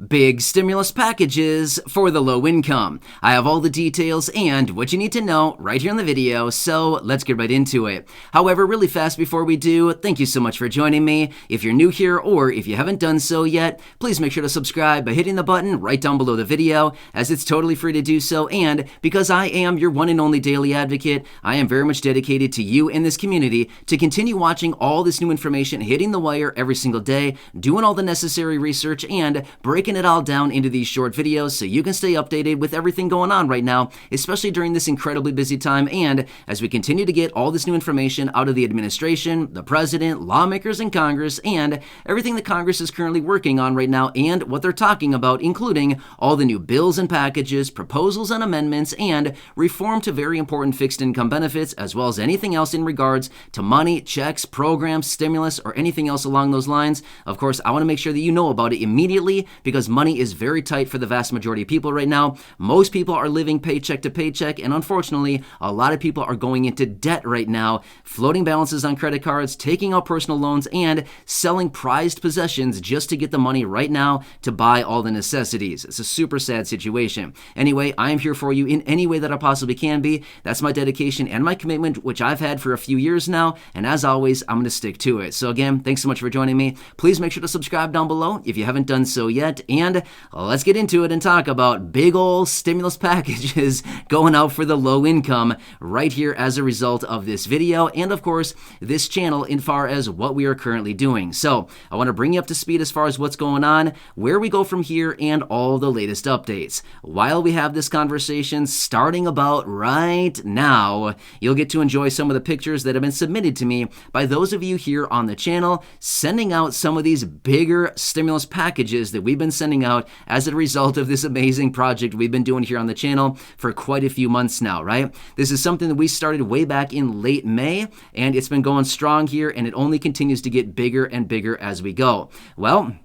Big stimulus packages for the low income. I have all the details and what you need to know right here in the video, so let's get right into it. However, really fast before we do, thank you so much for joining me. If you're new here or if you haven't done so yet, please make sure to subscribe by hitting the button right down below the video, as it's totally free to do so. And because I am your one and only daily advocate, I am very much dedicated to you and this community to continue watching all this new information hitting the wire every single day, doing all the necessary research and breaking it all down into these short videos so you can stay updated with everything going on right now, especially during this incredibly busy time. And as we continue to get all this new information out of the administration, the president, lawmakers in Congress, and everything that Congress is currently working on right now and what they're talking about, including all the new bills and packages, proposals and amendments, and reform to very important fixed income benefits, as well as anything else in regards to money, checks, programs, stimulus, or anything else along those lines. Of course, I want to make sure that you know about it immediately, because money is very tight for the vast majority of people right now. Most people are living paycheck to paycheck, and unfortunately, a lot of people are going into debt right now, floating balances on credit cards, taking out personal loans, and selling prized possessions just to get the money right now to buy all the necessities. It's a super sad situation. Anyway, I am here for you in any way that I possibly can be. That's my dedication and my commitment, which I've had for a few years now, and as always, I'm going to stick to it. So again, thanks so much for joining me. Please make sure to subscribe down below if you haven't done so yet, and let's get into it and talk about big ol' stimulus packages going out for the low income right here as a result of this video and of course this channel in far as what we are currently doing. So I want to bring you up to speed as far as what's going on, where we go from here, and all the latest updates. While we have this conversation starting about right now, you'll get to enjoy some of the pictures that have been submitted to me by those of you here on the channel, sending out some of these bigger stimulus packages that we've been sending out as a result of this amazing project we've been doing here on the channel for quite a few months now, right? This is something that we started way back in late May, and it's been going strong here, and it only continues to get bigger and bigger as we go. Well,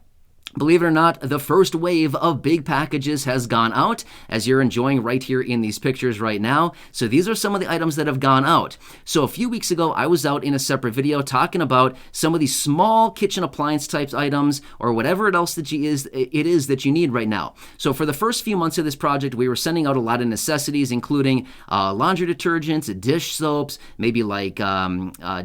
believe it or not, the first wave of big packages has gone out, as you're enjoying right here in these pictures right now. So these are some of the items that have gone out. So a few weeks ago, I was out in a separate video talking about some of these small kitchen appliance types items, or whatever else that it is that you need right now. So for the first few months of this project, we were sending out a lot of necessities, including laundry detergents, dish soaps, maybe like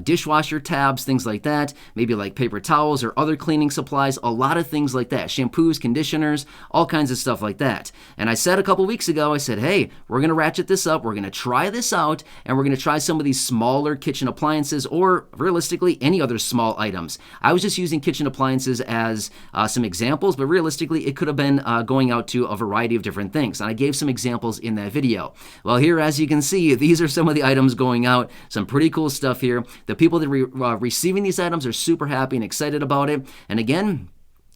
dishwasher tabs, things like that, maybe like paper towels or other cleaning supplies, a lot of things like that, shampoos, conditioners, all kinds of stuff like that. And I said a couple weeks ago, I said, hey, we're going to ratchet this up, we're going to try this out, and we're going to try some of these smaller kitchen appliances, or realistically, any other small items. I was just using kitchen appliances as some examples, but realistically, it could have been going out to a variety of different things. And I gave some examples in that video. Well, here, as you can see, these are some of the items going out. Some pretty cool stuff here. The people that are receiving these items are super happy and excited about it. And again,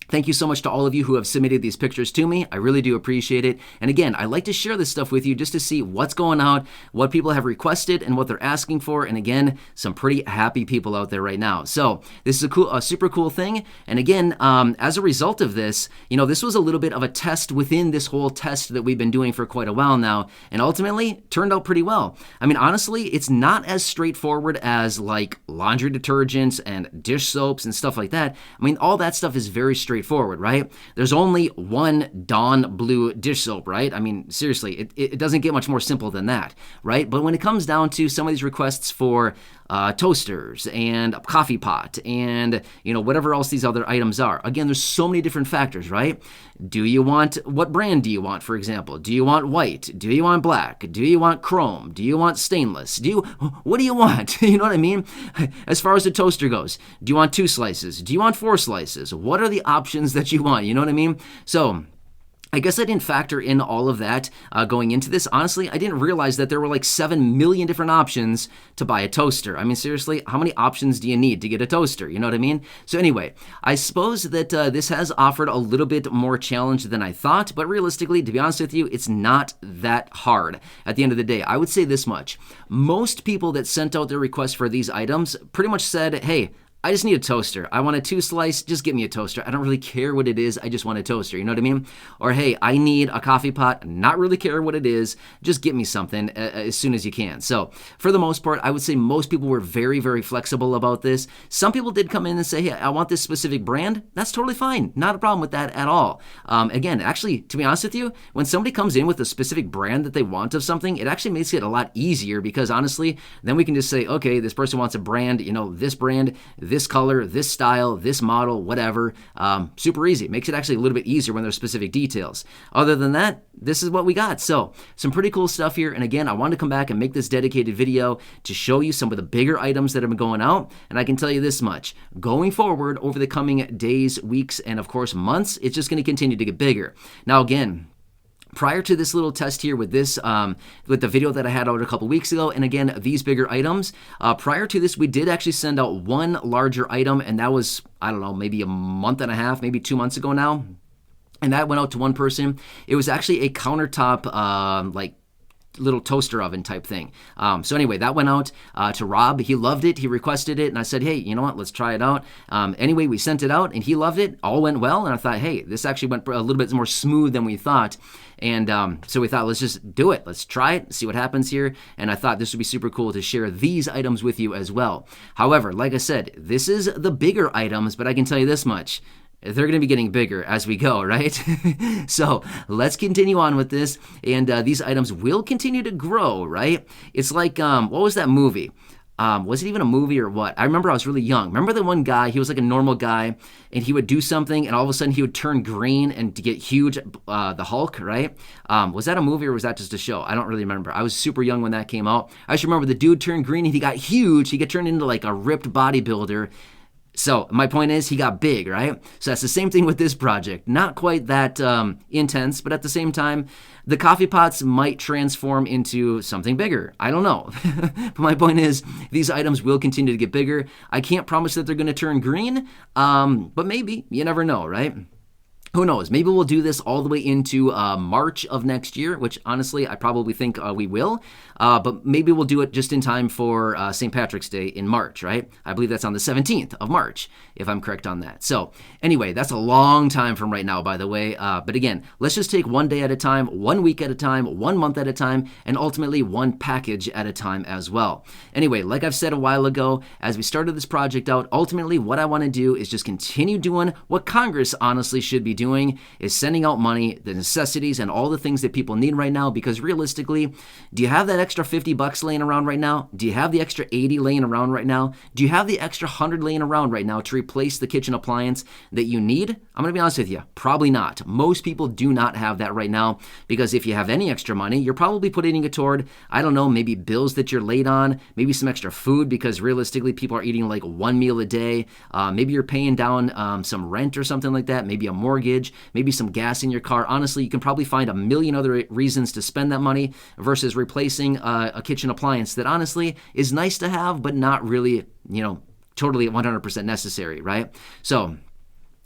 thank you so much to all of you who have submitted these pictures to me. I really do appreciate it. And again, I like to share this stuff with you just to see what's going on, what people have requested, and what they're asking for. And again, some pretty happy people out there right now. So this is a super cool thing. And again, as a result of this, this was a little bit of a test within this whole test that we've been doing for quite a while now. And ultimately, turned out pretty well. I mean, honestly, it's not as straightforward as like laundry detergents and dish soaps and stuff like that. I mean, all that stuff is very straightforward, right? There's only one Dawn Blue dish soap, right? I mean, seriously, it doesn't get much more simple than that, right? But when it comes down to some of these requests for toasters and a coffee pot and whatever else these other items are, again, there's so many different factors, right? What brand do you want, for example? Do you want white? Do you want black? Do you want chrome? Do you want stainless? What do you want? You know what I mean? As far as the toaster goes, do you want 2 slices? Do you want 4 slices? What are the options that you want? You know what I mean? So I guess I didn't factor in all of that going into this. Honestly, I didn't realize that there were like 7 million different options to buy a toaster. I mean, seriously, how many options do you need to get a toaster? You know what I mean? So anyway, I suppose that this has offered a little bit more challenge than I thought, but realistically, to be honest with you, it's not that hard. At the end of the day, I would say this much. Most people that sent out their requests for these items pretty much said, hey, I just need a toaster. I want a 2-slice, just give me a toaster. I don't really care what it is, I just want a toaster, you know what I mean? Or hey, I need a coffee pot, not really care what it is, just get me something as soon as you can. So for the most part, I would say most people were very, very flexible about this. Some people did come in and say, hey, I want this specific brand. That's totally fine. Not a problem with that at all. Again, actually, to be honest with you, when somebody comes in with a specific brand that they want of something, it actually makes it a lot easier because honestly, then we can just say, okay, this person wants a brand, this brand, this color, this style, this model, whatever. Super easy. It makes it actually a little bit easier when there's specific details. Other than that, this is what we got. So some pretty cool stuff here. And again, I wanted to come back and make this dedicated video to show you some of the bigger items that have been going out. And I can tell you this much, going forward over the coming days, weeks, and of course months, it's just going to continue to get bigger. Now again, prior to this little test here with this, with the video that I had out a couple weeks ago, and again, these bigger items, prior to this, we did actually send out one larger item, and that was, I don't know, maybe a month and a half, maybe 2 months ago now. And that went out to one person. It was actually a countertop, like little toaster oven type thing. So anyway, that went out to Rob. He loved it. He requested it. And I said, hey, you know what? Let's try it out. Anyway, we sent it out and he loved it. All went well. And I thought, hey, this actually went a little bit more smooth than we thought. And so we thought, let's just do it. Let's try it, see what happens here. And I thought this would be super cool to share these items with you as well. However, like I said, this is the bigger items, but I can tell you this much. They're going to be getting bigger as we go, right? So let's continue on with this. And these items will continue to grow, right? It's like, what was that movie? Was it even a movie or what? I remember I was really young. Remember the one guy, he was like a normal guy, and he would do something, and all of a sudden he would turn green and to get huge, the Hulk, right? Was that a movie or was that just a show? I don't really remember. I was super young when that came out. I just remember the dude turned green and he got huge. He got turned into like a ripped bodybuilder. So my point is he got big, right? So that's the same thing with this project. Not quite that intense, but at the same time, the coffee pots might transform into something bigger. I don't know. But my point is these items will continue to get bigger. I can't promise that they're going to turn green, but maybe. You never know, right? Who knows? Maybe we'll do this all the way into March of next year, which honestly I probably think we will. But maybe we'll do it just in time for St. Patrick's Day in March, right? I believe that's on the 17th of March, if I'm correct on that. So anyway, that's a long time from right now, by the way. But again, let's just take one day at a time, 1 week at a time, 1 month at a time, and ultimately one package at a time as well. Anyway, like I've said a while ago, as we started this project out, ultimately what I want to do is just continue doing what Congress honestly should be doing, is sending out money, the necessities, and all the things that people need right now. Because realistically, do you have that extra $50 laying around right now? Do you have the extra 80 laying around right now? Do you have the extra 100 laying around right now to replace the kitchen appliance that you need? I'm going to be honest with you, probably not. Most people do not have that right now, because if you have any extra money, you're probably putting it toward, I don't know, maybe bills that you're late on, maybe some extra food, because realistically people are eating like one meal a day. Maybe you're paying down some rent or something like that, maybe a mortgage, maybe some gas in your car. Honestly, you can probably find a million other reasons to spend that money versus replacing a kitchen appliance that honestly is nice to have, but not really, totally 100% necessary, right? So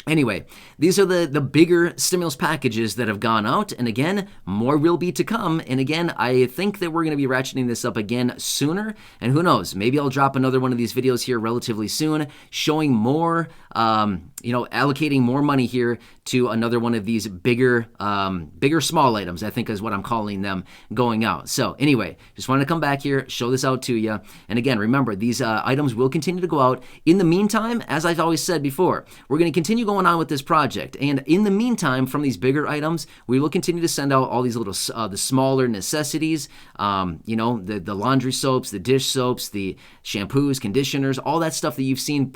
anyway, these are the bigger stimulus packages that have gone out. And again, more will be to come. And again, I think that we're going to be ratcheting this up again sooner. And who knows, maybe I'll drop another one of these videos here relatively soon, showing more, allocating more money here to another one of these bigger small items, I think is what I'm calling them, going out. So anyway, just wanted to come back here, show this out to you. And again, remember, these items will continue to go out. In the meantime, as I've always said before, we're going to continue going on with this project. And in the meantime, from these bigger items, we will continue to send out all these little, the smaller necessities, the laundry soaps, the dish soaps, the shampoos, conditioners, all that stuff that you've seen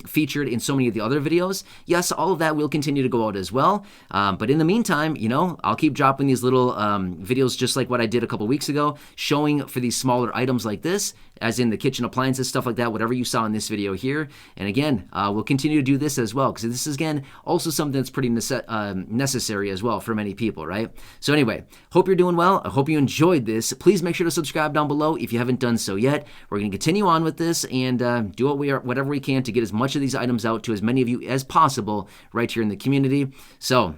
featured in so many of the other videos. Yes, all of that will continue to go out as well. But in the meantime, I'll keep dropping these little videos just like what I did a couple weeks ago, showing for these smaller items like this, as in the kitchen appliances, stuff like that, whatever you saw in this video here. And again, we'll continue to do this as well, because this is, again, also something that's pretty necessary as well for many people, right? So anyway, hope you're doing well. I hope you enjoyed this. Please make sure to subscribe down below if you haven't done so yet. We're going to continue on with this and do whatever we can to get as much of these items out to as many of you as possible right here in the community. So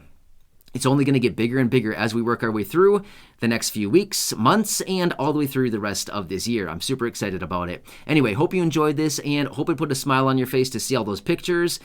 It's only going to get bigger and bigger as we work our way through the next few weeks, months, and all the way through the rest of this year. I'm super excited about it. Anyway, hope you enjoyed this and hope it put a smile on your face to see all those pictures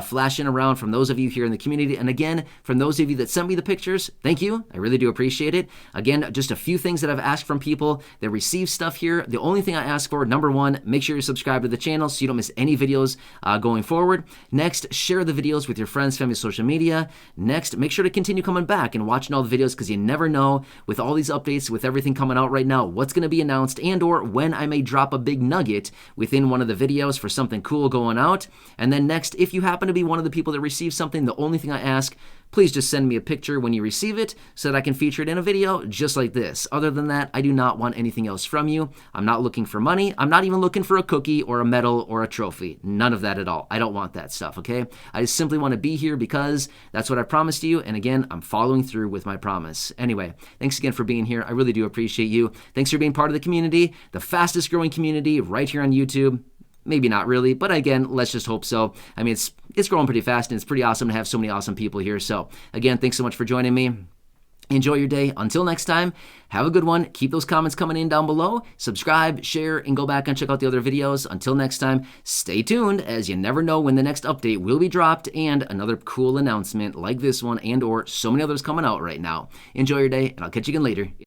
flashing around from those of you here in the community. And again, from those of you that sent me the pictures, thank you. I really do appreciate it. Again, just a few things that I've asked from people that receive stuff here. The only thing I ask for, number one, make sure you're subscribed to the channel so you don't miss any videos going forward. Next, share the videos with your friends, family, social media. Next, make sure to continue coming back and watching all the videos because you never know with all these updates, with everything coming out right now, what's going to be announced and or when I may drop a big nugget within one of the videos for something cool going out. And then next, if you happen to be one of the people that receive something, the only thing I ask, please just send me a picture when you receive it so that I can feature it in a video just like this. Other than that, I do not want anything else from you. I'm not looking for money. I'm not even looking for a cookie or a medal or a trophy. None of that at all. I don't want that stuff, okay? I just simply want to be here because that's what I promised you. And again, I'm following through with my promise. Anyway, thanks again for being here. I really do appreciate you. Thanks for being part of the community, the fastest growing community right here on YouTube. Maybe not really, but again, let's just hope so. I mean, it's growing pretty fast, and it's pretty awesome to have so many awesome people here. So again, thanks so much for joining me. Enjoy your day. Until next time, have a good one. Keep those comments coming in down below. Subscribe, share, and go back and check out the other videos. Until next time, stay tuned as you never know when the next update will be dropped and another cool announcement like this one and or so many others coming out right now. Enjoy your day, and I'll catch you again later.